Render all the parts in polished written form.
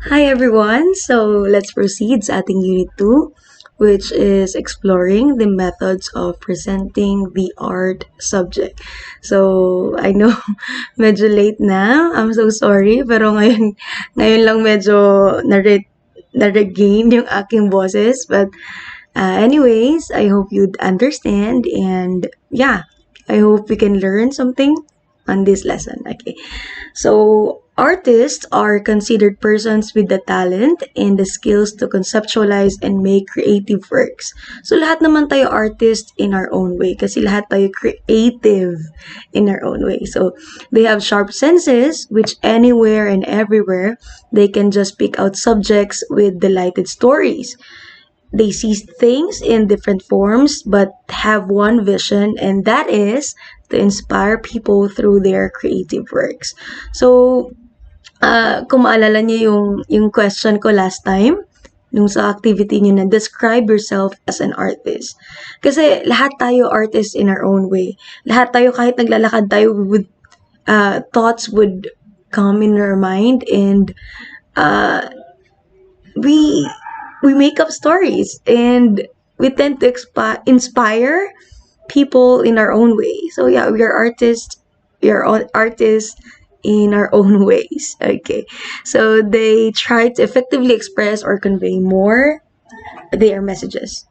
Hi everyone! So let's proceed sa ating Unit 2, which is exploring the methods of presenting the art subject. So, I know medyo late na. I'm so sorry. Pero ngayon lang medyo na-regain yung aking boses. But anyways, I hope you'd understand. And yeah, I hope we can learn something on this lesson. Okay. So, artists are considered persons with the talent and the skills to conceptualize and make creative works. So, lahat naman tayo artist in our own way kasi lahat tayo creative in our own way. So, they have sharp senses which anywhere and everywhere they can just pick out subjects with delighted stories. They see things in different forms but have one vision, and that is to inspire people through their creative works. So, kung maalala niyo yung question ko last time, nung sa activity niyo na describe yourself as an artist. Kasi lahat tayo artists in our own way. Lahat tayo kahit naglalakad tayo with thoughts would come in our mind and we we make up stories and we tend to inspire people in our own way. So yeah, we are artists. We are all artists in our own ways. Okay, so they try to effectively express or convey more their messages.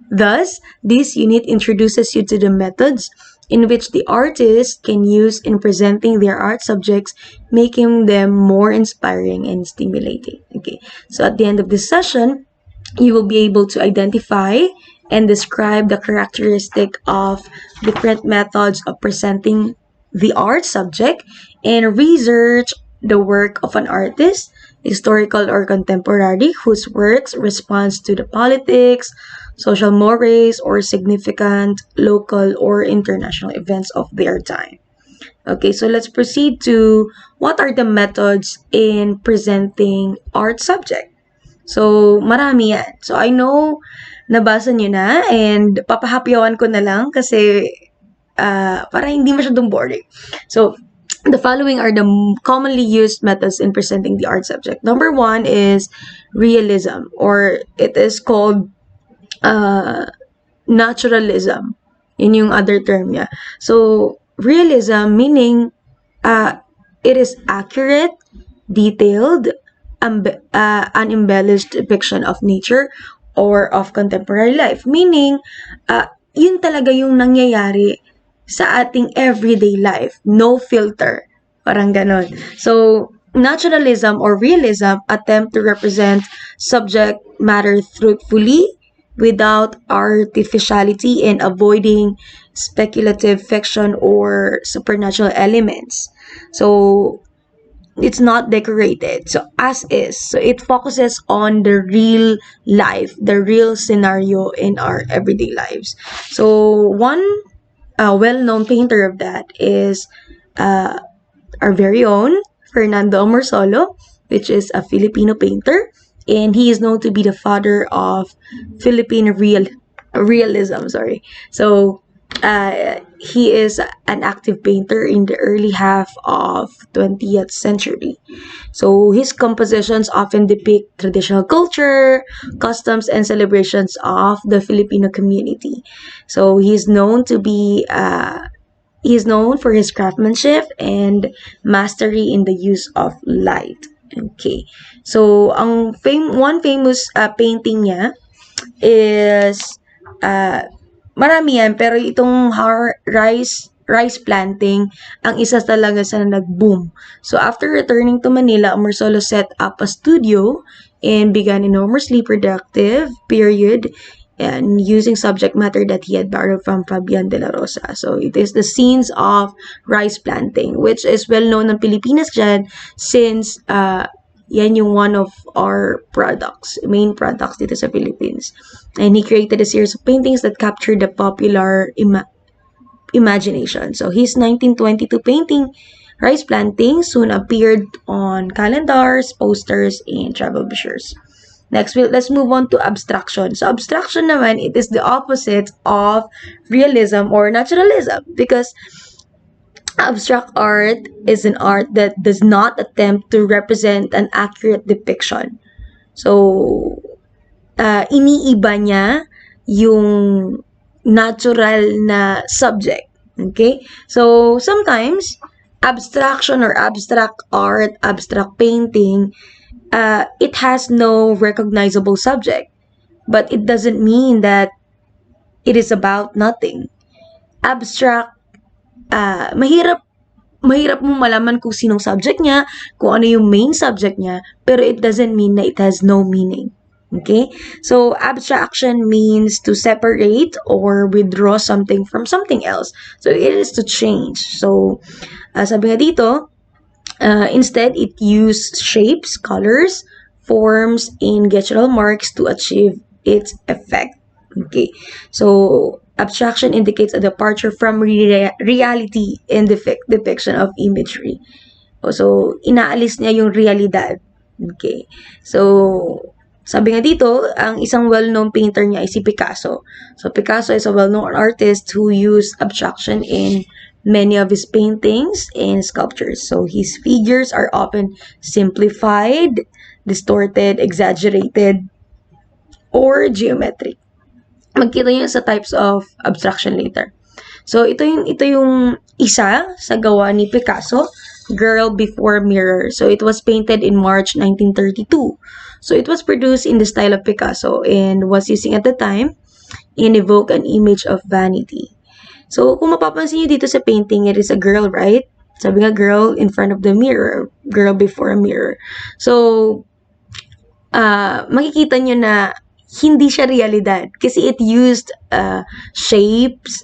Thus, this unit introduces you to the methods in which the artist can use in presenting their art subjects, making them more inspiring and stimulating. Okay, so at the end of this session, you will be able to identify and describe the characteristic of different methods of presenting the art subject and research the work of an artist, historical or contemporary, whose works responds to the politics, social mores, or significant local or international events of their time. Okay, so let's proceed to what are the methods in presenting art subject. So, marami yan. So, I know, nabasa nyo na, and papahapyawan ko na lang kasi para hindi masyadong boring. So, the following are the commonly used methods in presenting the art subject. Number one is realism, or it is called naturalism. Yun yung other term niya. So, realism meaning it is accurate, detailed, unembellished depiction of nature or of contemporary life. Meaning, yun talaga yung nangyayari sa ating everyday life. No filter. Parang ganon. So, naturalism or realism attempt to represent subject matter truthfully without artificiality and avoiding speculative fiction or supernatural elements. So, it's not decorated. So, as is. So, it focuses on the real life, the real scenario in our everyday lives. So, one well-known painter of that is our very own Fernando Morsolo, which is a Filipino painter. And he is known to be the father of Philippine realism. Sorry. So, he is an active painter in the early half of 20th century. So his compositions often depict traditional culture, customs, and celebrations of the Filipino community. So he's known for his craftsmanship and mastery in the use of light. Okay. So one famous painting niya is marami yan, pero itong rice planting ang isa talaga sa nag-boom. So after returning to Manila, Umarsolo set up a studio and began enormously productive period and using subject matter that he had borrowed from Fabian de la Rosa. So it is the scenes of rice planting, which is well known ng Pilipinas dyan since yan yung one of our main products dito sa Philippines. And he created a series of paintings that captured the popular imagination. So his 1922 painting, Rice Planting, soon appeared on calendars, posters, and travel brochures. Next, let's move on to abstraction. So abstraction naman, it is the opposite of realism or naturalism because Abstract art is an art that does not attempt to represent an accurate depiction. So, iniiba niya yung natural na subject. Okay? So, sometimes, abstraction or abstract art, abstract painting, it has no recognizable subject. But it doesn't mean that it is about nothing. Abstract, mahirap mo malaman kung sinong subject niya, kung ano yung main subject niya, pero it doesn't mean na it has no meaning. Okay? So, abstraction means to separate or withdraw something from something else. So, it is to change. So, sabi nga dito, instead, it uses shapes, colors, forms, and gestural marks to achieve its effect. Okay. So, abstraction indicates a departure from reality in depiction of imagery. So, inaalis niya yung realidad. Okay. So, sabi nga dito, ang isang well-known painter niya ay si Picasso. So, Picasso is a well-known artist who used abstraction in many of his paintings and sculptures. So, his figures are often simplified, distorted, exaggerated, or geometric. Magkita nyo sa types of abstraction later. So, ito yung isa sa gawa ni Picasso, Girl Before Mirror. So, it was painted in March 1932. So, it was produced in the style of Picasso and was using at the time and evoke an image of vanity. So, kung mapapansin nyo dito sa painting, it is a girl, right? Sabi nga, girl in front of the mirror. Girl before a mirror. So, makikita nyo na hindi siya realidad kasi it used shapes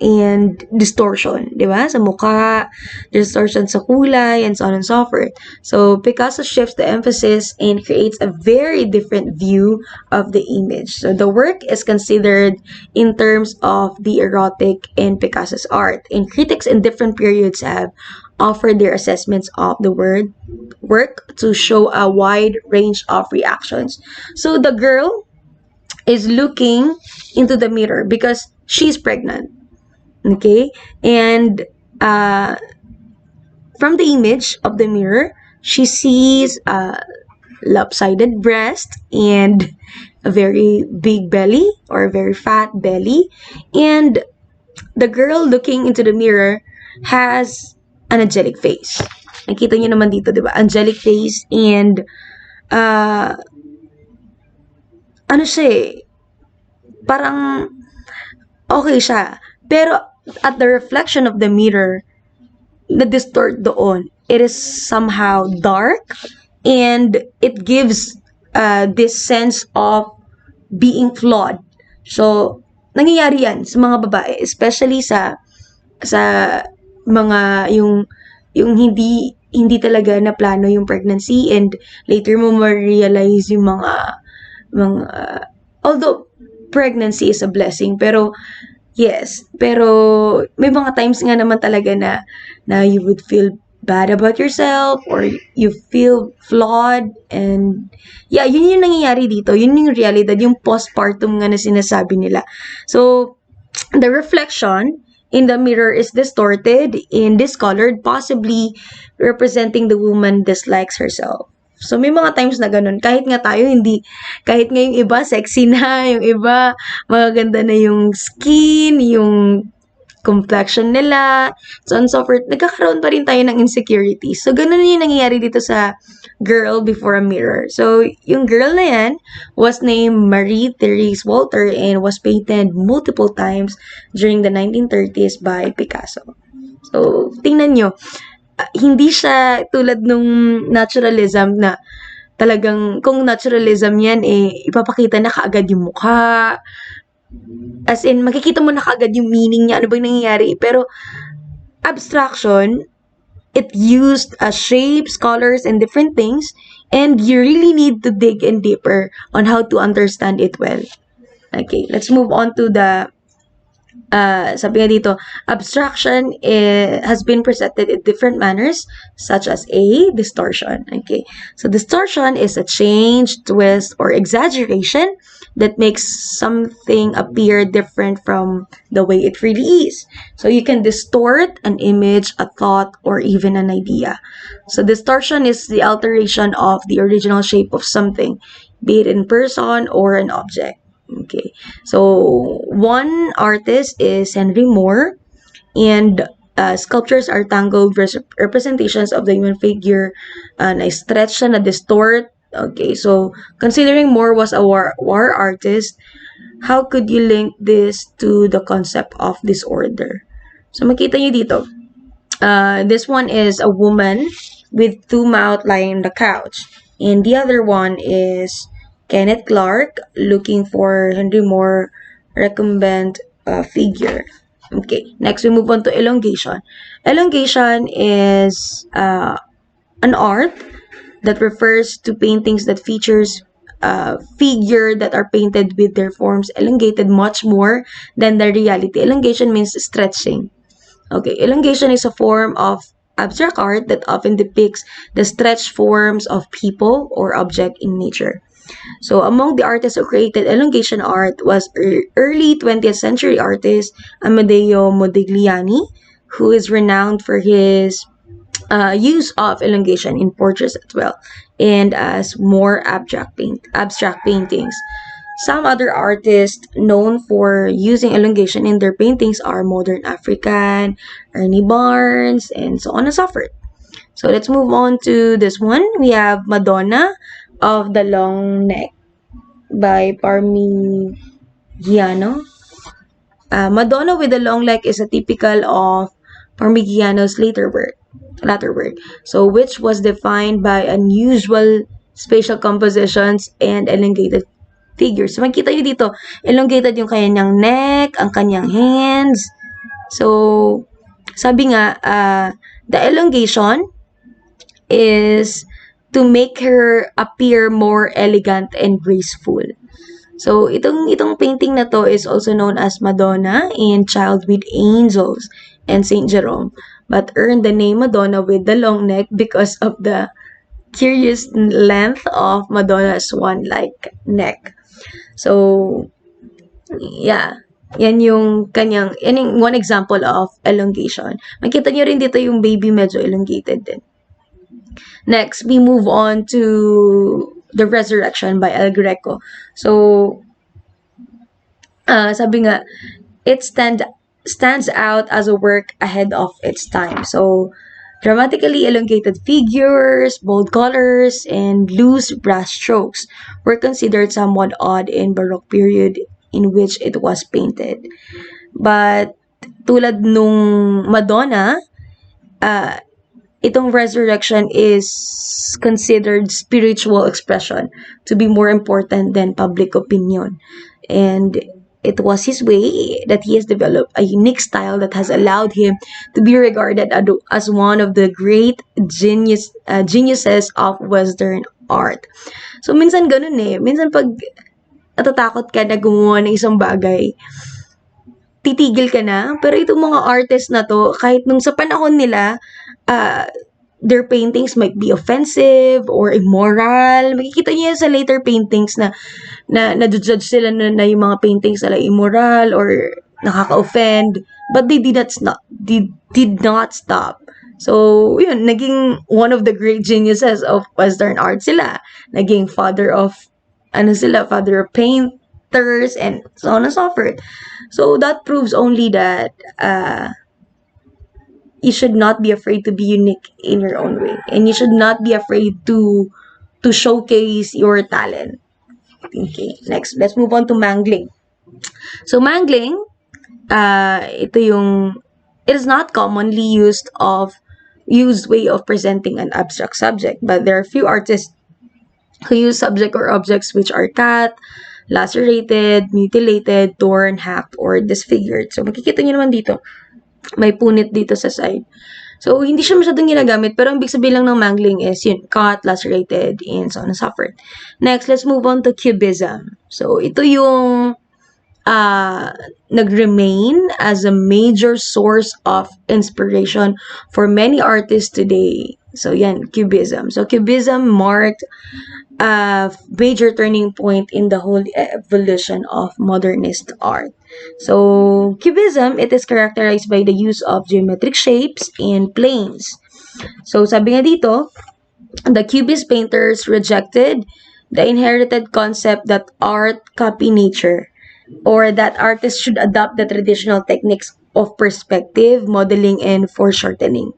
and distortion, di ba? Sa mukha, distortion sa kulay, and so on and so forth. So, Picasso shifts the emphasis and creates a very different view of the image. So, the work is considered in terms of the erotic in Picasso's art. And critics in different periods have offered their assessments of the work to show a wide range of reactions. So, the girl is looking into the mirror because she's pregnant. Okay? And from the image of the mirror, she sees a lopsided breast and a very big belly or a very fat belly. And the girl looking into the mirror has an angelic face. Nakita niyo naman dito, di ba? Angelic face and ano siya eh, parang okay siya. Pero at the reflection of the mirror, na distort doon, it is somehow dark and it gives this sense of being flawed. So, nangyayari yan sa mga babae, especially sa mga yung hindi talaga na plano yung pregnancy and later mo ma-realize yung mga although pregnancy is a blessing, pero yes, pero may mga times nga naman talaga na you would feel bad about yourself or you feel flawed and yeah, yun yung nangyayari dito. Yun yung realidad, yung postpartum nga na sinasabi nila. So, the reflection in the mirror is distorted and discolored, possibly representing the woman dislikes herself. So, may mga times na ganun. Kahit nga tayo, kahit nga yung iba, sexy na, yung iba, magaganda na yung skin, yung complexion nila, so on and so forth, nagkakaroon pa rin tayo ng insecurity. So, ganun yung nangyayari dito sa Girl Before a Mirror. So, yung girl na yan was named Marie-Therese Walter and was painted multiple times during the 1930s by Picasso. So, tingnan nyo, hindi siya tulad nung naturalism na talagang, kung naturalism yan, ipapakita na kaagad yung mukha. As in, makikita mo na kaagad yung meaning niya, ano ba yung nangyayari. Pero, abstraction, it used shapes, colors, and different things, and you really need to dig in deeper on how to understand it well. Okay, let's move on to the sabi nga dito, abstraction has been presented in different manners, such as a distortion. Okay, so distortion is a change, twist, or exaggeration that makes something appear different from the way it really is. So you can distort an image, a thought, or even an idea. So distortion is the alteration of the original shape of something, be it in person or an object. Okay, so one artist is Henry Moore, and sculptures are tangled representations of the human figure, na stretch na distort. Okay, so considering Moore was a war artist, how could you link this to the concept of disorder? So makita nyo dito, this one is a woman with two mouths lying on the couch, and the other one is Kenneth Clark looking for Henry Moore recumbent figure. Okay, next we move on to elongation. Elongation is an art that refers to paintings that features figure that are painted with their forms elongated much more than the reality. Elongation means stretching. Okay, elongation is a form of abstract art that often depicts the stretched forms of people or object in nature. So among the artists who created elongation art was early 20th century artist Amedeo Modigliani, who is renowned for his use of elongation in portraits as well, and as more abstract paintings. Some other artists known for using elongation in their paintings are Modern African, Ernie Barnes, and so on and so forth. So let's move on to this one. We have Madonna of the Long Neck by Parmigiano. Madonna with the long neck is a typical of Parmigiano's latter work. So which was defined by unusual spatial compositions and elongated figures. So makita nyo dito, elongated yung kanyang neck, ang kanyang hands. So, sabi nga, the elongation is to make her appear more elegant and graceful. So, itong painting na to is also known as Madonna and Child with Angels and Saint Jerome, but earned the name Madonna with the long neck because of the curious length of Madonna's swan-like neck. So, yeah. Yan yung one example of elongation. Makita nyo rin dito yung baby medyo elongated din. Next, we move on to The Resurrection by El Greco. So, sabi nga, it stands out as a work ahead of its time. So, dramatically elongated figures, bold colors, and loose brush strokes were considered somewhat odd in Baroque period in which it was painted. But tulad nung Madonna, itong resurrection is considered spiritual expression to be more important than public opinion. And it was his way that he has developed a unique style that has allowed him to be regarded as one of the great geniuses of Western art. So, minsan ganun eh. Minsan pag natatakot ka na gumawa ng isang bagay, titigil ka na. Pero itong mga artist na to, kahit nung sa panahon nila, their paintings might be offensive or immoral. Makikita niyo yan sa later paintings na judge sila na yung mga paintings nila immoral or nakaka-offend, but they did not stop. So, yun, naging one of the great geniuses of Western art sila. Naging father of painters and so on and so forth. So, that proves only that you should not be afraid to be unique in your own way. And you should not be afraid to showcase your talent. Okay, next, let's move on to Mangling. So, Mangling, it is not commonly used way of presenting an abstract subject, but there are few artists who use subject or objects which are cut, lacerated, mutilated, torn, hacked, or disfigured. So, makikita nyo naman dito, may punit dito sa side. So, hindi siya masyadong ginagamit, pero ang big sabihin lang ng mangling is yun, cut, lacerated, and so on and so forth. Next, let's move on to Cubism. So, ito yung nag-remain as a major source of inspiration for many artists today. So, yan, Cubism. So, Cubism marked a major turning point in the whole evolution of modernist art. So, Cubism, it is characterized by the use of geometric shapes and planes. So, sabi nga dito, the Cubist painters rejected the inherited concept that art copy nature, or that artists should adopt the traditional techniques of perspective, modeling, and foreshortening.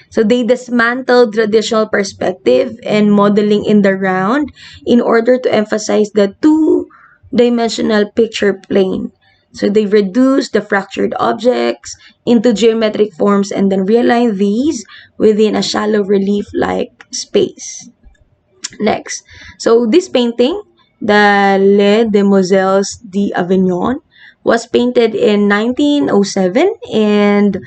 So they dismantled traditional perspective and modeling in the round in order to emphasize the two-dimensional picture plane. So they reduced the fractured objects into geometric forms and then realigned these within a shallow relief-like space. Next. So this painting, the Les Demoiselles d'Avignon, was painted in 1907 and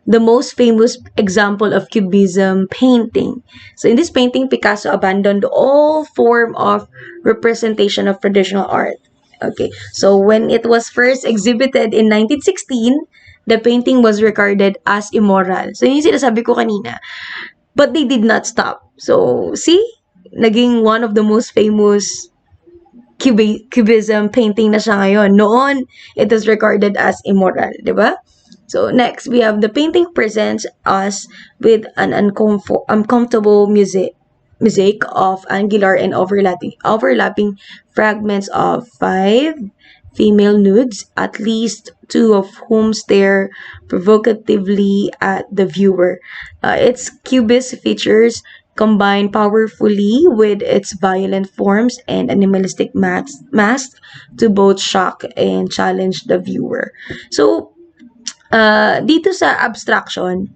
the most famous example of Cubism painting. So in this painting, Picasso abandoned all form of representation of traditional art. Okay, so when it was first exhibited in 1916, the painting was regarded as immoral. So yun yung sinasabi ko kanina. But they did not stop. So, see? Naging one of the most famous Cubism painting na siya ngayon. Noon, it is regarded as immoral, di ba? So, next, we have the painting presents us with an uncomfortable mosaic of angular and overlapping fragments of 5 female nudes, at least 2 of whom stare provocatively at the viewer. Its cubist features combine powerfully with its violent forms and animalistic masks to both shock and challenge the viewer. So, dito sa abstraction,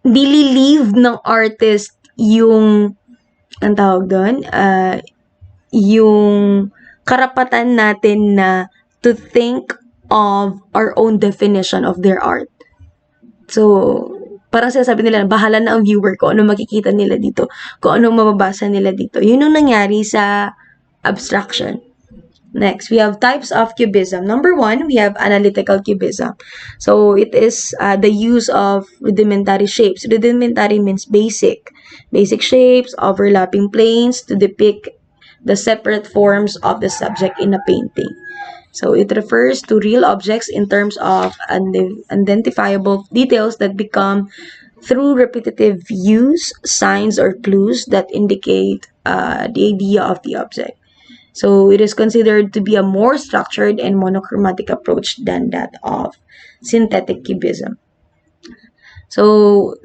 nililive ng artist yung, ang tawag doon, yung karapatan natin na to think of our own definition of their art. So, parang sinasabi nila, bahala na ang viewer ko, ano makikita nila dito, kung ano mababasa nila dito. Yun ang nangyari sa abstraction. Next, we have types of cubism. Number 1, we have analytical cubism. So, it is the use of rudimentary shapes. Rudimentary means basic. Basic shapes, overlapping planes to depict the separate forms of the subject in a painting. So, it refers to real objects in terms of identifiable details that become, through repetitive use, signs or clues that indicate the idea of the object. So, it is considered to be a more structured and monochromatic approach than that of synthetic cubism. So,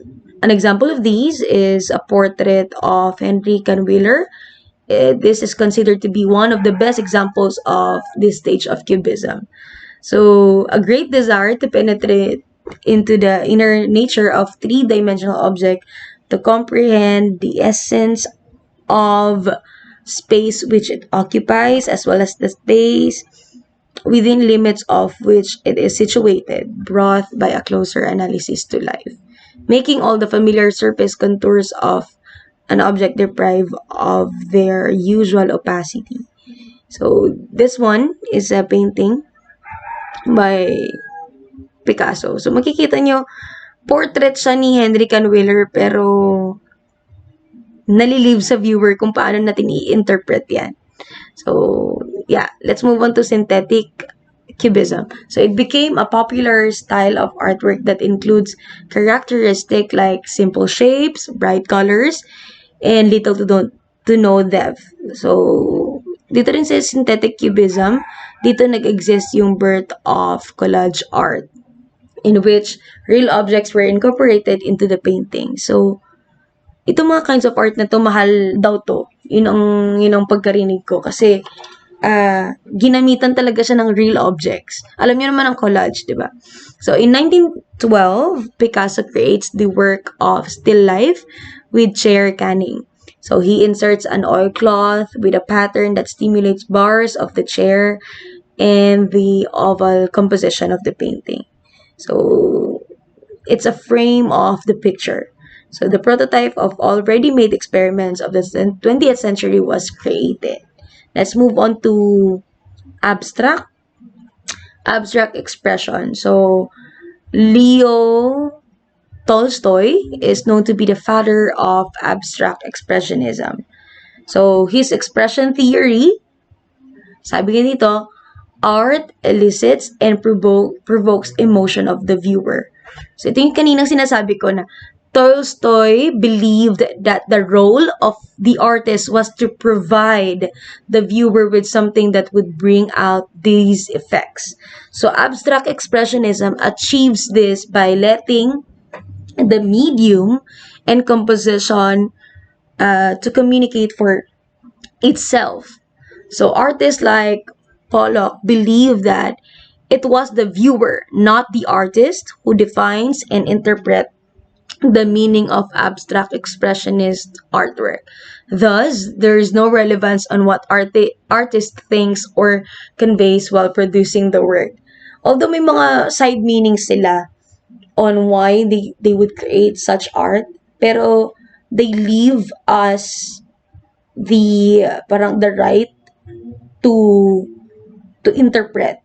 an example of these is a portrait of Henry Canwiller. This is considered to be one of the best examples of this stage of cubism. So, a great desire to penetrate into the inner nature of three-dimensional object to comprehend the essence of space which it occupies, as well as the space within limits of which it is situated, brought by a closer analysis to life, making all the familiar surface contours of an object deprived of their usual opacity. So, this one is a painting by Picasso. So, makikita nyo, portrait siya ni Henry Canwiller, pero nalilive sa viewer kung paano natin i-interpret yan. So, yeah, let's move on to synthetic cubism. So, it became a popular style of artwork that includes characteristic like simple shapes, bright colors, and little to no depth. So, dito rin sa synthetic cubism, dito nag-exist yung birth of collage art, in which real objects were incorporated into the painting. So, itong mga kinds of art na to, mahal daw to. Yun ang pagkarinig ko. Kasi, ginamitan talaga siya ng real objects. Alam niyo naman ang collage, di ba? So, in 1912, Picasso creates the work of still life with chair canning. So, he inserts an oilcloth with a pattern that stimulates bars of the chair and the oval composition of the painting. So, it's a frame of the picture. So, the prototype of already made experiments of the 20th century was created. Let's move on to abstract expression. So, Leo Tolstoy is known to be the father of abstract expressionism. So, his expression theory, sabi nga dito, art elicits and provokes emotion of the viewer. So, ito yung kaninang sinasabi ko na Tolstoy believed that the role of the artist was to provide the viewer with something that would bring out these effects. So, abstract expressionism achieves this by letting the medium and composition to communicate for itself. So artists like Pollock believe that it was the viewer, not the artist, who defines and interprets the meaning of abstract expressionist artwork. Thus, there is no relevance on what artist thinks or conveys while producing the work. Although may mga side meanings sila on why they would create such art, pero they leave us the parang the right to to interpret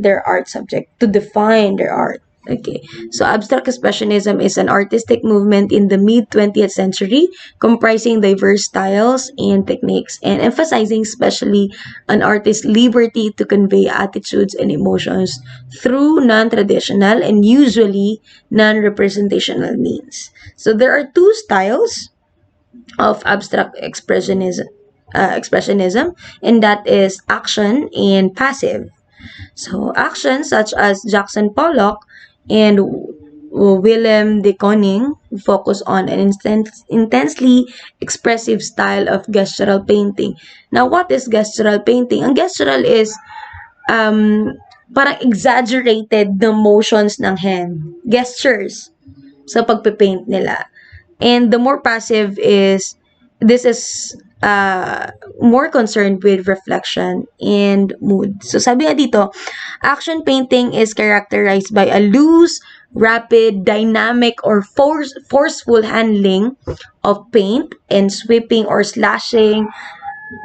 their art subject, to define their art. Okay, so abstract expressionism is an artistic movement in the mid 20th century comprising diverse styles and techniques and emphasizing especially an artist's liberty to convey attitudes and emotions through non-traditional and usually non-representational means. So there are two styles of abstract expressionism, and that is action and passive. So actions such as Jackson Pollock and Willem de Kooning focus on an intensely expressive style of gestural painting. Now, what is gestural painting? Ang gestural is parang exaggerated the motions ng hand. Gestures sa pagpipaint nila. And the more passive is, this is more concerned with reflection and mood. So sabi nga dito, action painting is characterized by a loose, rapid, dynamic, or forceful handling of paint and sweeping or slashing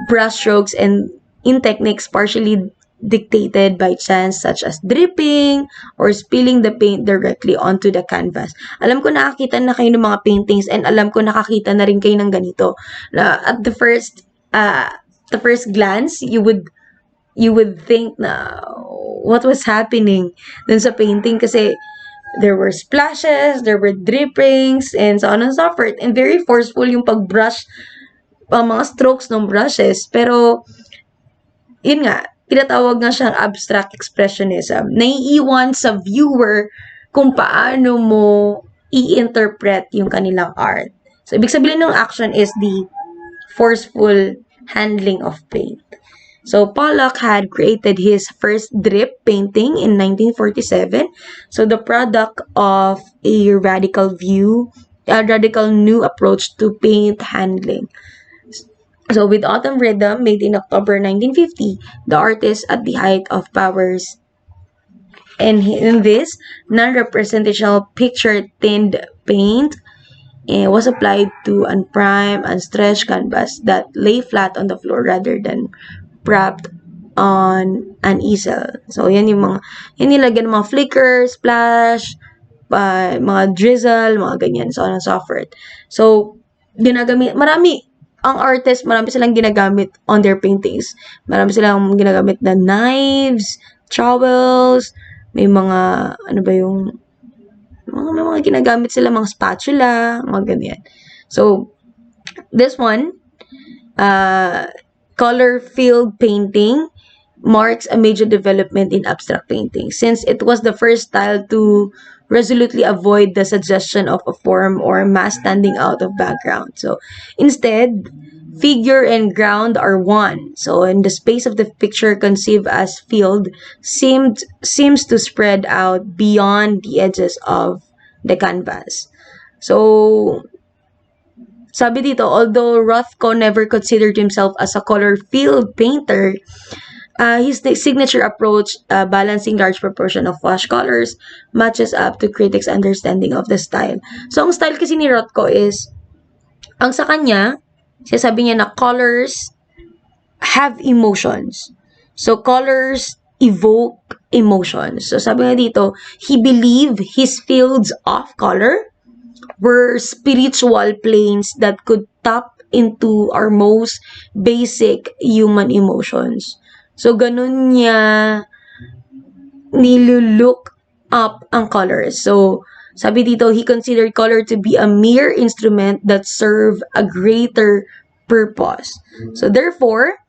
brushstrokes and in techniques partially dictated by chance such as dripping or spilling the paint directly onto the canvas. Alam ko nakakita na kayo ng mga paintings and alam ko nakakita na rin kayo ng ganito. At the first glance, you would think na what was happening dun sa painting kasi there were splashes, there were drippings, and so on and so forth. And very forceful yung pag-brush, mga strokes ng brushes. Pero, yun nga, tinatawag nga siyang abstract expressionism. Naiiwan sa viewer kung paano mo i-interpret yung kanilang art. So, ibig sabihin ng action is the forceful handling of paint. So, Pollock had created his first drip painting in 1947. So, the product of a radical new approach to paint handling. So, with Autumn Rhythm, made in October 1950, the artist at the height of powers. And in this, non-representational picture-tinned paint was applied to unprimed, unstretched canvas that lay flat on the floor rather than propped on an easel. So, yan nilagyan ng mga flicker, splash, mga drizzle, mga ganyan, so on and so forth. So, marami silang ginagamit on their paintings. Marami silang ginagamit na knives, trowels, may mga, may mga ginagamit sila, mga spatula, mga ganyan. So, this one, color-filled painting marks a major development in abstract painting since it was the first style to resolutely avoid the suggestion of a form or mass standing out of background. So instead, figure and ground are one. So in the space of the picture conceived as field seems to spread out beyond the edges of the canvas. So sabi dito, although Rothko never considered himself as a color-filled painter, his signature approach, balancing large proportion of wash colors, matches up to critics' understanding of the style. So, ang style kasi ni Rothko is, ang sa kanya, sabi niya na colors have emotions. So, colors evoke emotions. So sabi nga dito, he believed his fields of color were spiritual planes that could tap into our most basic human emotions. So ganun niya nilulook up ang colors. So sabi dito, he considered color to be a mere instrument that served a greater purpose. So therefore,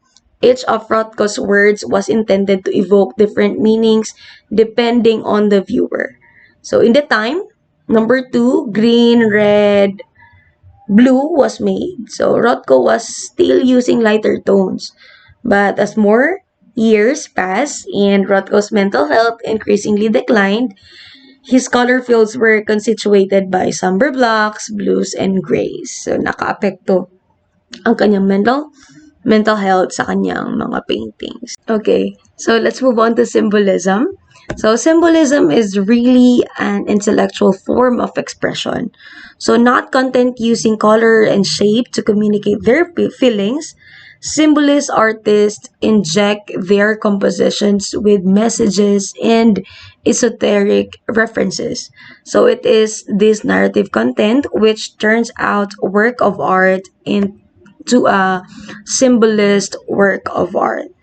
each of Rothko's words was intended to evoke different meanings depending on the viewer. So in the time, number 2, green, red, blue was made. So Rothko was still using lighter tones. But as more years passed and Rothko's mental health increasingly declined, his color fields were constituted by somber blacks, blues, and grays. So nakaapekto ang kanyang mental health sa kanyang mga paintings. Okay, so let's move on to symbolism. So symbolism is really an intellectual form of expression. So not content using color and shape to communicate their feelings. Symbolist artists inject their compositions with messages and esoteric references. So it is this narrative content which turns out work of art into a symbolist work of art.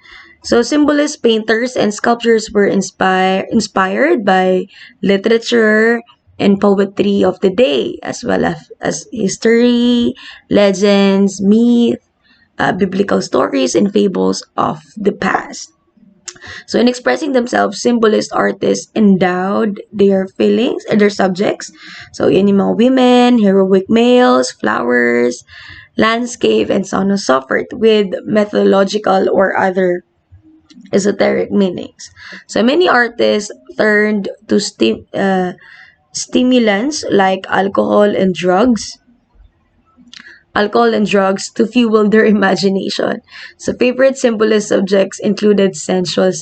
So symbolist painters and sculptors were inspired by literature and poetry of the day, as well as history, legends, myth, biblical stories, and fables of the past. So in expressing themselves, symbolist artists endowed their feelings and their subjects. So yun yung mga women, heroic males, flowers, landscape, and so on and so forth with methodological or other esoteric meanings. So many artists turned to stimulants like alcohol and drugs to fuel their imagination. So favorite symbolist subjects included sensual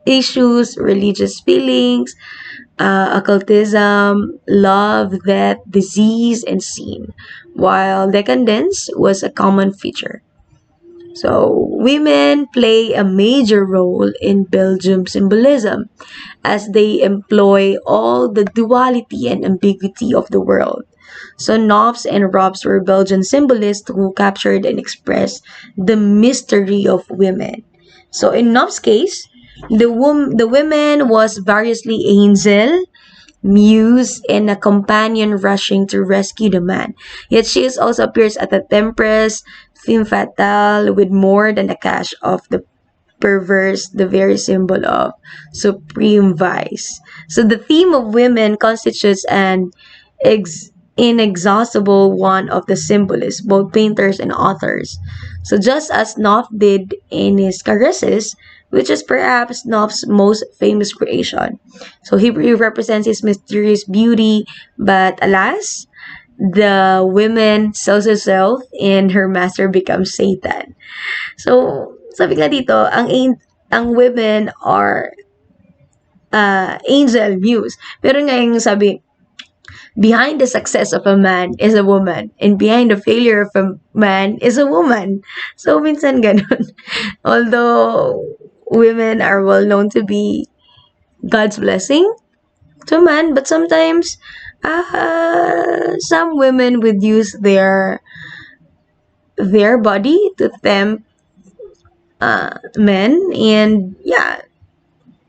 issues, religious feelings, occultism, love, death, disease, and sin, while decadence was a common feature. So, women play a major role in Belgium symbolism as they employ all the duality and ambiguity of the world. So, Nofs and Robs were Belgian symbolists who captured and expressed the mystery of women. So, in Nof's case, the women was variously angel, muse, and a companion rushing to rescue the man. Yet she also appears at a temptress, femme fatale, with more than a cache of the perverse, the very symbol of supreme vice. So the theme of women constitutes an inexhaustible one of the symbolists, both painters and authors. So just as Knopf did in his Caresses, which is perhaps Knopf's most famous creation. So he represents his mysterious beauty, but alas, the woman sells herself and her master becomes Satan. So, sabi nga dito, ang women are angel, muse. Pero nga yung sabi, behind the success of a man is a woman, and behind the failure of a man is a woman. So, minsan ganun. Although women are well known to be God's blessing to man, but sometimes some women would use their body to tempt men, and yeah,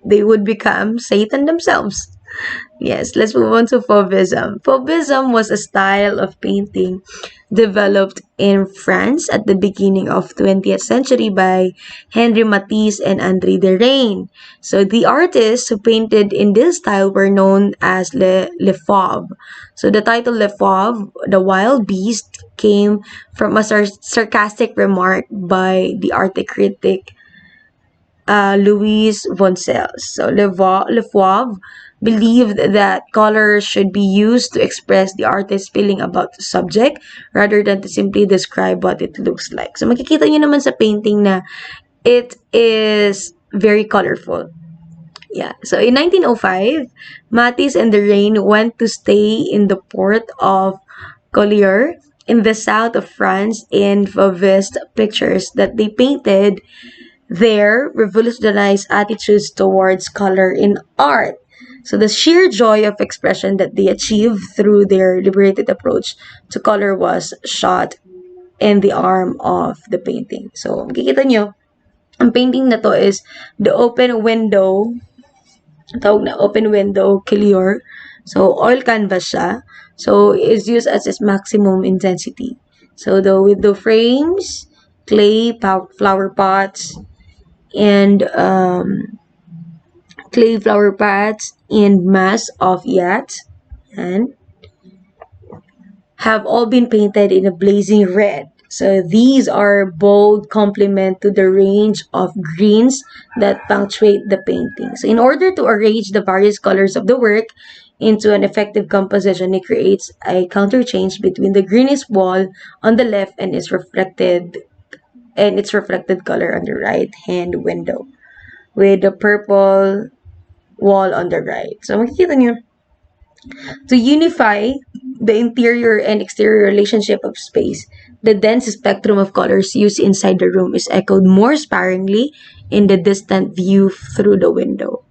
they would become Satan themselves. Yes, let's move on to Fauvism. Fauvism was a style of painting developed in France at the beginning of 20th century by Henri Matisse and André Derain. So the artists who painted in this style were known as Le Fauve. So the title Le Fauve, the wild beast, came from a sarcastic remark by the art critic Louise Voncels. So Le Fauve believed that colors should be used to express the artist's feeling about the subject rather than to simply describe what it looks like. So makikita nyo naman sa painting na it is very colorful. Yeah. So in 1905, Matisse and Derain went to stay in the port of Collier in the south of France and Fauvist pictures that they painted Their revolutionized attitudes towards color in art. So the sheer joy of expression that they achieved through their liberated approach to color was shot in the arm of the painting. So, makikita nyo, ang painting na to is the open window, tawag na open window clear. So, oil canvas siya. So, it's used as its maximum intensity. So, the window frames, clay, flower pots, and clay flower pots and mass of yachts and have all been painted in a blazing red. So these are bold complement to the range of greens that punctuate the painting. So in order to arrange the various colors of the work into an effective composition, it creates a counterchange between the greenish wall on the left and its reflected color on the right hand window with the purple wall on the right. So makikita nyo, to unify the interior and exterior relationship of space, the dense spectrum of colors used inside the room is echoed more sparingly in the distant view through the window.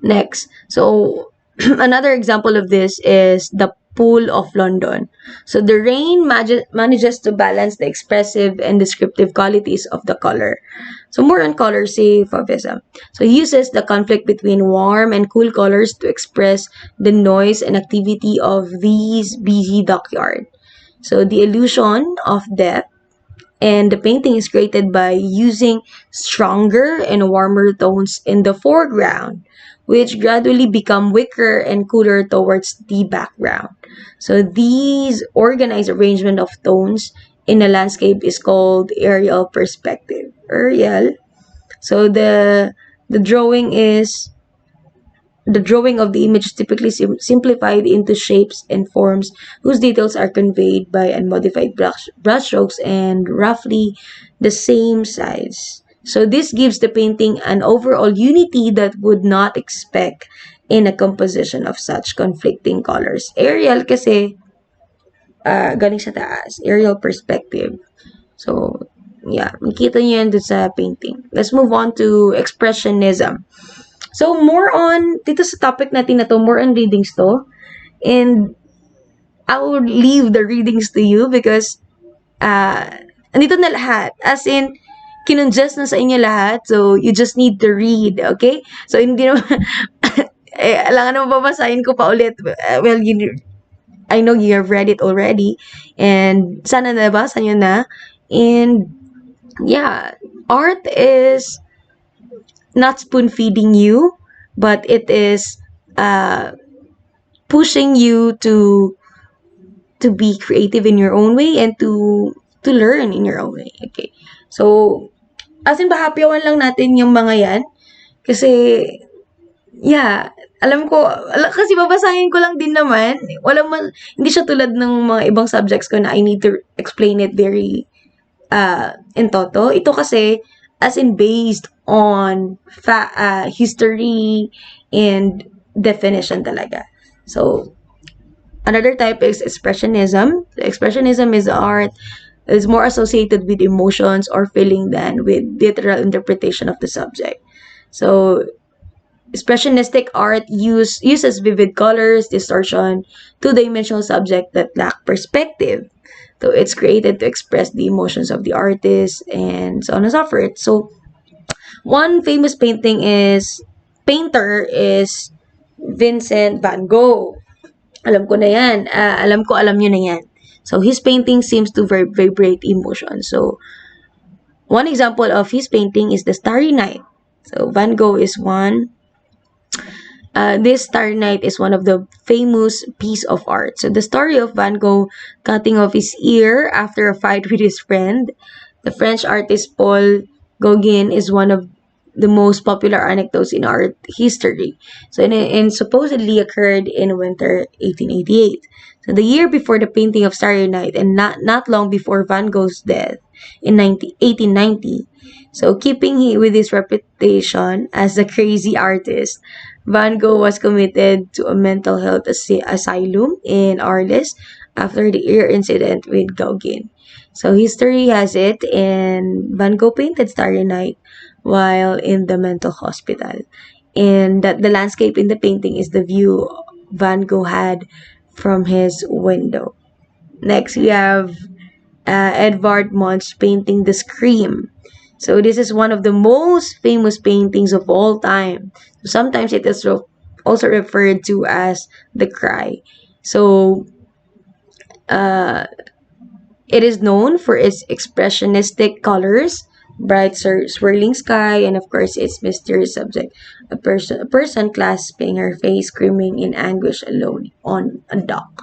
Next, so another example of this is the Pool of London. So the rain manages to balance the expressive and descriptive qualities of the color. So more on color, say Fauvism. So he uses the conflict between warm and cool colors to express the noise and activity of these busy dockyard. So the illusion of depth and the painting is created by using stronger and warmer tones in the foreground, which gradually become weaker and cooler towards the background. So these organized arrangement of tones in a landscape is called aerial perspective. Aerial. So the drawing is the drawing of the image is typically simplified into shapes and forms whose details are conveyed by unmodified brushstrokes and roughly the same size. So this gives the painting an overall unity that would not expect in a composition of such conflicting colors. Aerial kasi galing sa taas, aerial perspective. So yeah, makita niyo yan dun sa painting. Let's move on to Expressionism. So, more on, dito sa topic natin na to, more on readings to. And, I will leave the readings to you because, andito na lahat. As in, kinonjust na sa inyo lahat. So, you just need to read, okay? So, hindi naman, alangan naman babasahin ko pa ulit. Well, I know you have read it already. And, sana nabasa nyo na. And, yeah, art is not spoon-feeding you, but it is pushing you to be creative in your own way and to learn in your own way. Okay. So, as in, bahapyawan lang natin yung mga yan. Kasi, yeah, alam ko, kasi babasahin ko lang din naman. Hindi siya tulad ng mga ibang subjects ko na I need to explain it very in toto. Ito kasi, as in based on history and definition talaga. So, another type is Expressionism. Expressionism is art is more associated with emotions or feeling than with literal interpretation of the subject. So, expressionistic art uses vivid colors, distortion, two-dimensional subject that lack perspective. So it's created to express the emotions of the artist and so on and so forth. So one famous painter is Vincent van Gogh. Alam ko na yan. Alam nyo na yan. So his painting seems to vibrate emotion. So one example of his painting is the Starry Night. So Van Gogh is one. This Starry Night is one of the famous piece of art. So the story of Van Gogh cutting off his ear after a fight with his friend. The French artist Paul Gauguin is one of the most popular anecdotes in art history. So and supposedly occurred in winter 1888. So the year before the painting of Starry Night and not long before Van Gogh's death in 1890. So keeping with his reputation as a crazy artist, Van Gogh was committed to a mental health asylum in Arles after the ear incident with Gauguin. So history has it, and Van Gogh painted Starry Night while in the mental hospital. And that the landscape in the painting is the view Van Gogh had from his window. Next, we have Edvard Munch's painting The Scream. So this is one of the most famous paintings of all time. Sometimes it is also referred to as The Cry. So uh, it is known for its expressionistic colors, bright swirling sky, and of course its mysterious subject, a person clasping her face, screaming in anguish alone on a dock.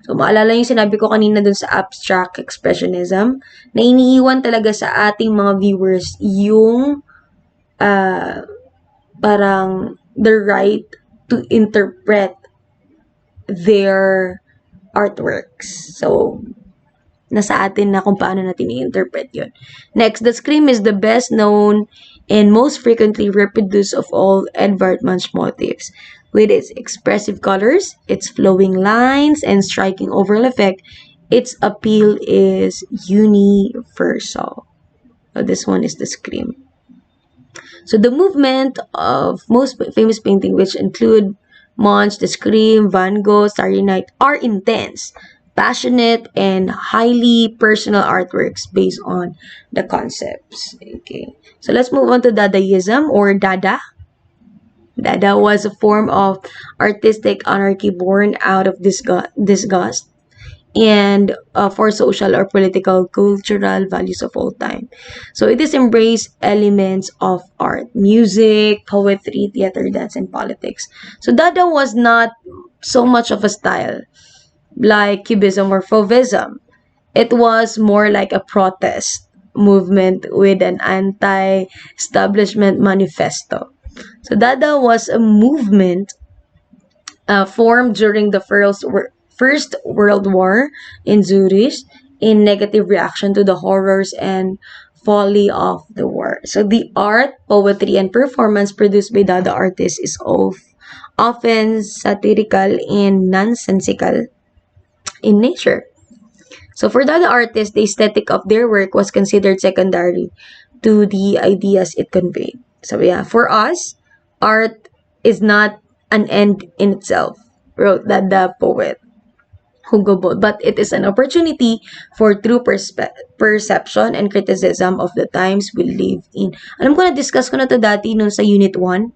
So, maalala yung sinabi ko kanina dun sa abstract expressionism, na iniiwan talaga sa ating mga viewers yung parang the right to interpret their artworks. So, nasa atin na kung paano natin i-interpret yun. Next, the Scream is the best known and most frequently reproduced of all Edvard Munch motifs. With its expressive colors, its flowing lines, and striking overall effect, its appeal is universal. So this one is the Scream. So the movement of most famous painting, which include Munch, the Scream, Van Gogh, Starry Night, are intense, passionate, and highly personal artworks based on the concepts. Okay, so let's move on to Dadaism or Dada. Dada was a form of artistic anarchy born out of disgust and for social or political cultural values of all time. So it is embraced elements of art, music, poetry, theater, dance, and politics. So Dada was not so much of a style like Cubism or Fauvism. It was more like a protest movement with an anti-establishment manifesto. So Dada was a movement formed during the First World War in Zurich in negative reaction to the horrors and folly of the war. So the art, poetry, and performance produced by Dada artists is often satirical and nonsensical in nature. So for Dada artists, the aesthetic of their work was considered secondary to the ideas it conveyed. So yeah, for us, art is not an end in itself, wrote Dada poet Hugo Boll, but it is an opportunity for true perception and criticism of the times we live in. Alam ko na-discuss ko na to dati nun sa Unit 1.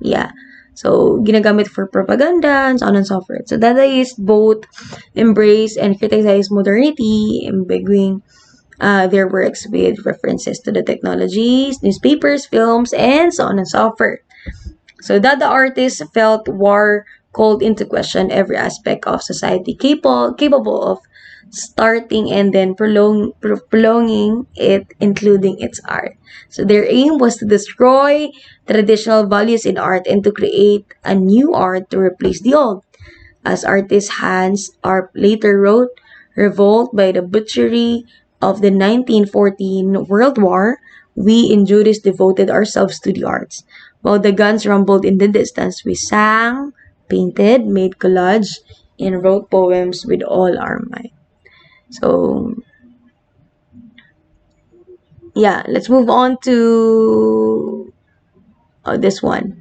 Yeah. So, ginagamit for propaganda and so on and so forth. So, Dadaists both embrace and criticize modernity, imbuing their works with references to the technologies, newspapers, films, and so on and so forth. So, Dada artists felt war called into question every aspect of society capable of starting and then prolonging it, including its art. So their aim was to destroy traditional values in art and to create a new art to replace the old. As artist Hans Arp later wrote, revolt by the butchery of the 1914 World War, we in Juris devoted ourselves to the arts. While the guns rumbled in the distance, we sang, painted, made collage, and wrote poems with all our might. So, yeah, let's move on to this one.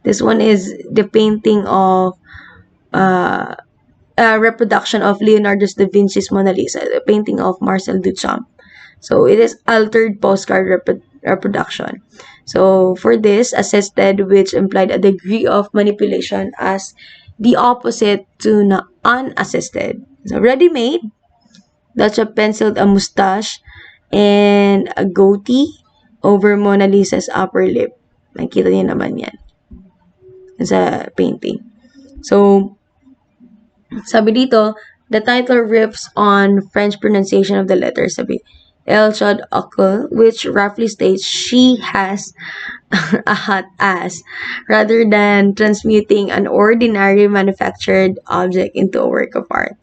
This one is the painting of a reproduction of Leonardo da Vinci's Mona Lisa, the painting of Marcel Duchamp. So, it is altered postcard reproduction. So, for this, assisted, which implied a degree of manipulation as the opposite to unassisted. So, ready-made, Duchamp penciled a mustache and a goatee over Mona Lisa's upper lip. Nakita niyo naman yan sa painting. So, sabi dito, the title riffs on French pronunciation of the letter. Sabi, El Chad Akul, which roughly states she has a hot ass, rather than transmuting an ordinary manufactured object into a work of art,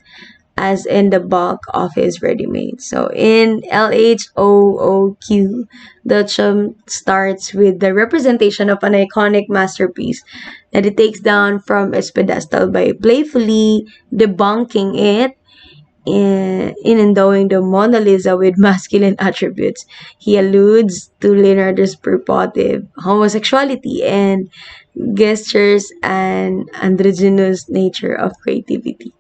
as in the bulk of his ready-made. So in LHOOQ, Duchamp starts with the representation of an iconic masterpiece that it takes down from its pedestal by playfully debunking it in endowing the Mona Lisa with masculine attributes. He alludes to Leonardo's purported homosexuality and gestures an androgynous nature of creativity.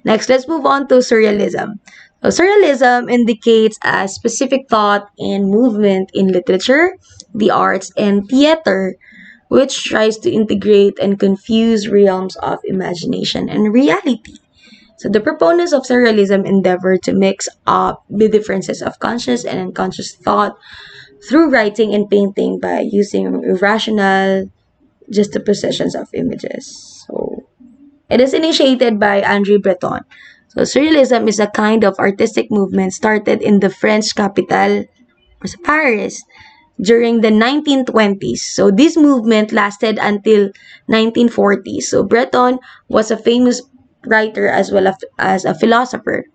Next, let's move on to Surrealism. So, Surrealism indicates a specific thought and movement in literature, the arts, and theater, which tries to integrate and confuse realms of imagination and reality. So, the proponents of Surrealism endeavor to mix up the differences of conscious and unconscious thought through writing and painting by using irrational juxtapositions of images. So, it is initiated by André Breton. So, Surrealism is a kind of artistic movement started in the French capital, Paris, during the 1920s. So, this movement lasted until 1940s. So, Breton was a famous writer as well as a philosopher.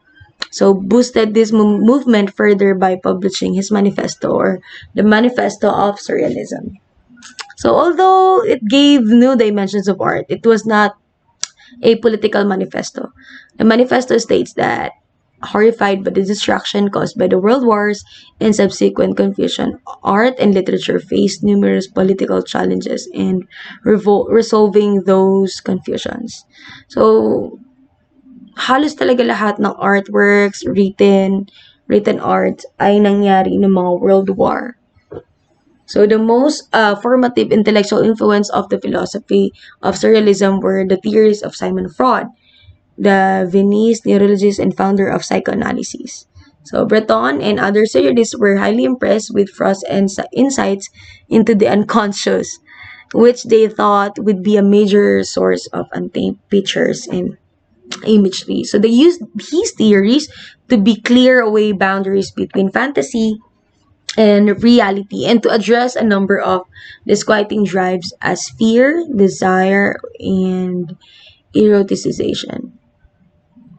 So, boosted this movement further by publishing his manifesto, or the Manifesto of Surrealism. So, although it gave new dimensions of art, it was not a political manifesto. The manifesto states that, horrified by the destruction caused by the world wars and subsequent confusion, art and literature faced numerous political challenges in resolving those confusions. So, halos talaga lahat ng artworks, written art ay nangyari ng mga world war. So the most formative intellectual influence of the philosophy of Surrealism were the theories of Simon Freud, the Viennese neurologist and founder of psychoanalysis. So Breton and other surrealists were highly impressed with Freud's insights into the unconscious, which they thought would be a major source of untamed pictures and imagery. So they used his theories to be clear away boundaries between fantasy and reality, and to address a number of disquieting drives as fear, desire, and eroticization.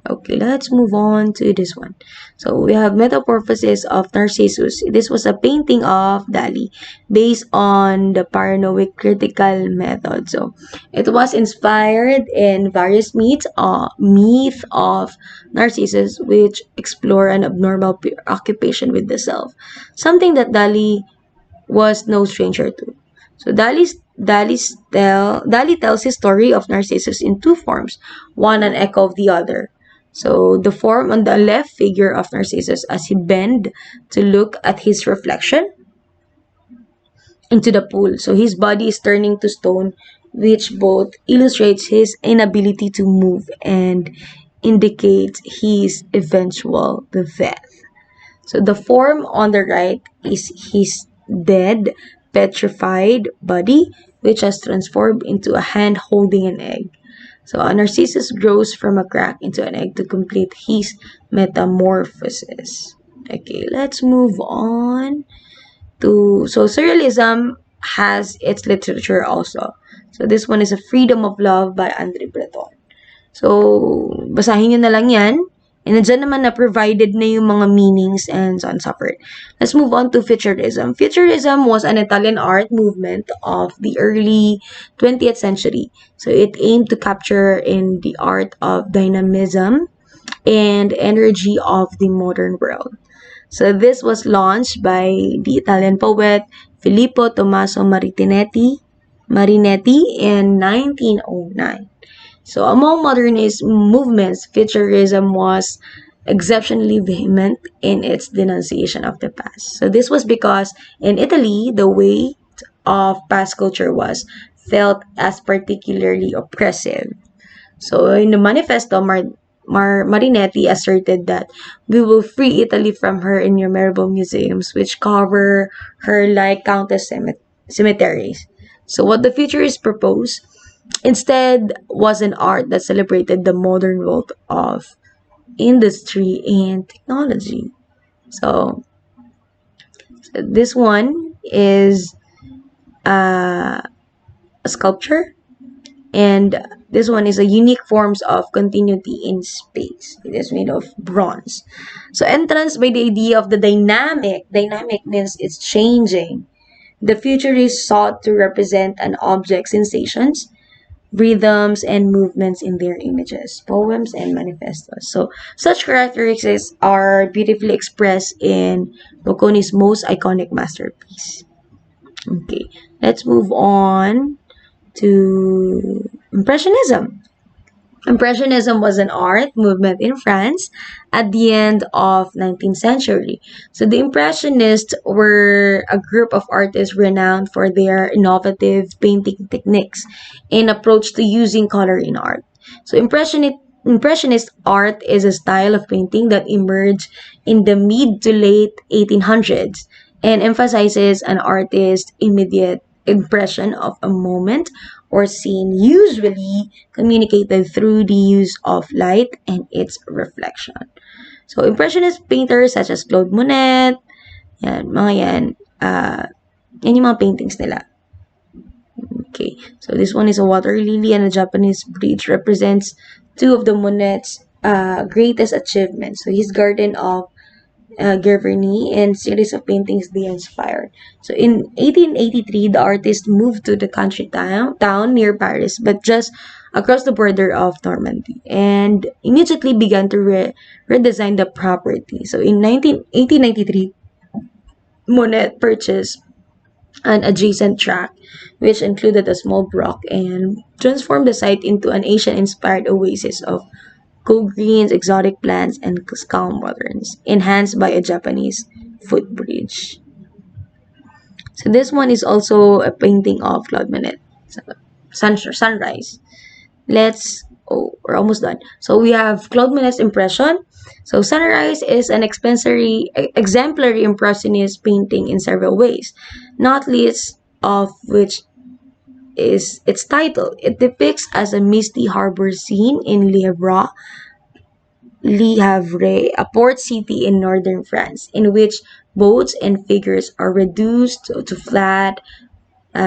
Okay, let's move on to this one. So we have Metamorphosis of Narcissus. This was a painting of Dali based on the paranoid critical method. So it was inspired in various myths of Narcissus, which explore an abnormal preoccupation with the self, something that Dali was no stranger to. So Dali tells his story of Narcissus in two forms, one an echo of the other. So the form on the left figure of Narcissus as he bend to look at his reflection into the pool. So his body is turning to stone, which both illustrates his inability to move and indicates his eventual death. So the form on the right is his dead, petrified body, which has transformed into a hand holding an egg. So a Narcissus grows from a crack into an egg to complete his metamorphosis. Okay, let's move on to, so Surrealism has its literature also. So this one is A Freedom of Love by André Breton. So, basahin nyo na lang yan. And nandiyan naman na provided na yung mga meanings and so on and so forth. Let's move on to Futurism. Futurism was an Italian art movement of the early 20th century. So it aimed to capture in the art of dynamism and energy of the modern world. So this was launched by the Italian poet Filippo Tommaso Marinetti in 1909. So among modernist movements, Futurism was exceptionally vehement in its denunciation of the past. So this was because in Italy, the weight of past culture was felt as particularly oppressive. So in the manifesto, Marinetti asserted that we will free Italy from her innumerable museums which cover her like countless cemeteries. So what the futurists proposed instead was an art that celebrated the modern world of industry and technology. So this one is a sculpture, and this one is a unique forms of continuity in space. It is made of bronze. So entranced by the idea of the dynamic means it's changing. The futurists sought to represent an object's sensations, rhythms, and movements in their images, poems, and manifestos. So, such characteristics are beautifully expressed in Bocconi's most iconic masterpiece. Okay, let's move on to Impressionism. Impressionism was an art movement in France at the end of 19th century. So the Impressionists were a group of artists renowned for their innovative painting techniques and approach to using color in art. So Impressionist art is a style of painting that emerged in the mid to late 1800s and emphasizes an artist's immediate impression of a moment or scene, usually communicated through the use of light and its reflection. So, Impressionist painters such as Claude Monet, yan, mga yan, yan yung mga paintings nila. Okay, so this one is a water lily and a Japanese bridge represents two of the Monet's greatest achievements. So, his Garden of Giverny and series of paintings they inspired. So in 1883, the artist moved to the country town near Paris, but just across the border of Normandy, and immediately began to redesign the property. So in 1893, Monet purchased an adjacent tract, which included a small brook, and transformed the site into an Asian-inspired oasis of cool greens, exotic plants, and calm waters, enhanced by a Japanese footbridge. So this one is also a painting of Claude Monet, Sunrise. We're almost done. So we have Claude Monet's Impression. So Sunrise is an exemplary impressionist painting in several ways, not least of which is its title. It depicts as a misty harbor scene in Le Havre, a port city in northern France, in which boats and figures are reduced to flat,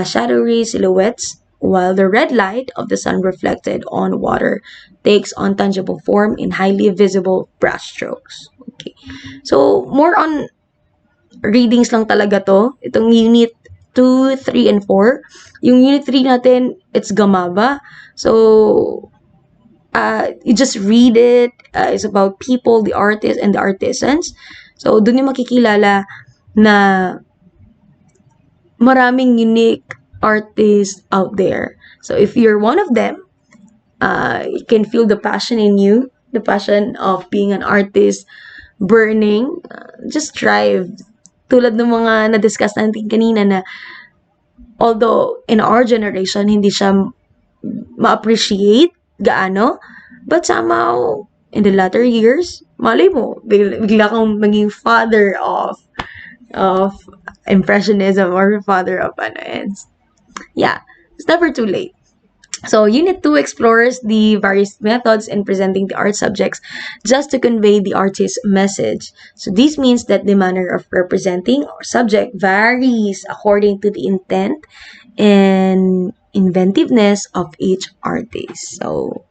shadowy silhouettes, while the red light of the sun reflected on water takes on tangible form in highly visible brushstrokes. Okay. So, more on readings lang talaga to. Itong unit 2, 3, and 4. Yung unit 3 natin, it's Gamaba. So, you just read it. It's about people, the artists, and the artisans. So, dun yung makikilala na maraming unique artists out there. So, if you're one of them, you can feel the passion in you, the passion of being an artist burning. Just strive. Tulad ng mga na-discuss natin kanina na although in our generation, hindi siya ma-appreciate gaano, but somehow, in the latter years, malay mo, bigla kang maging father of Impressionism or father of and yeah, it's never too late. So, Unit 2 explores the various methods in presenting the art subjects just to convey the artist's message. So, this means that the manner of representing our subject varies according to the intent and inventiveness of each artist. So,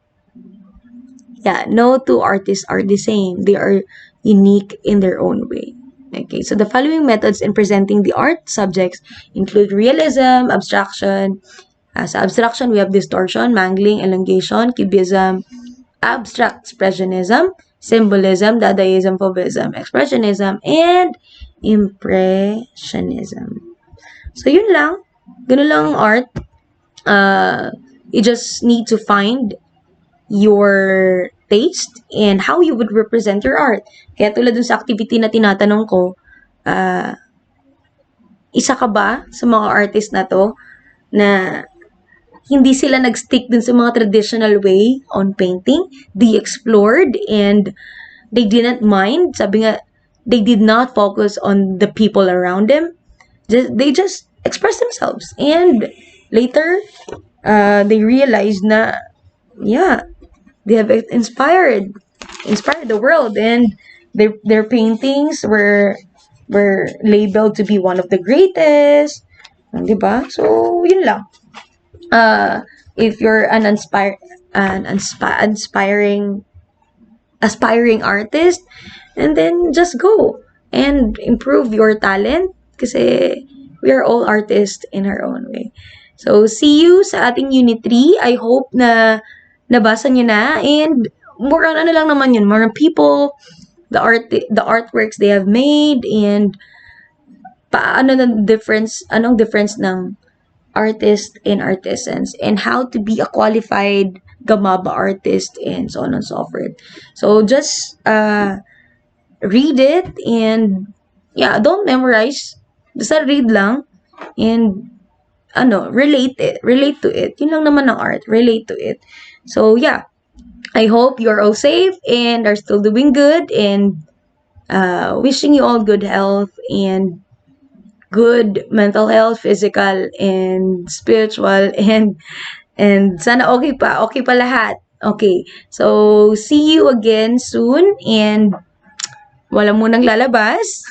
yeah, no two artists are the same. They are unique in their own way. Okay, so the following methods in presenting the art subjects include realism, abstraction. Sa abstraction, we have distortion, mangling, elongation, cubism, abstract expressionism, symbolism, dadaism, Fauvism, expressionism, and impressionism. So, yun lang. Ganun lang ang art. You just need to find your taste and how you would represent your art. Kaya tulad dun sa activity na tinatanong ko, isa ka ba sa mga artist na to na hindi sila nag-stick dun sa mga traditional way on painting? They explored and they didn't mind. Sabi nga, they did not focus on the people around them. They just expressed themselves. And later, they realized na, yeah, they have inspired the world, and their paintings were labeled to be one of the greatest, diba? So yun lang. If you're an aspiring artist, and then just go and improve your talent, kasi we are all artists in our own way. So, see you sa ating Unit 3. I hope na nabasa nyo na. And more on ano lang naman yun, more on people, the artworks they have made, and paano na difference, anong difference ng artist and artisans, and how to be a qualified gamaba artist, and so on and so forth. So just read it, and yeah, don't memorize. Basta read lang, and relate to it. Yun lang naman ng art, relate to it. So yeah, I hope you're all safe and are still doing good, and wishing you all good health and good mental health, physical and spiritual, and sana okay pa lahat. Okay. So see you again soon, and wala munang lalabas.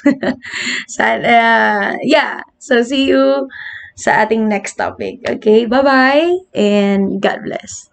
Sana yeah. So see you sa ating next topic. Okay? Bye-bye and God bless.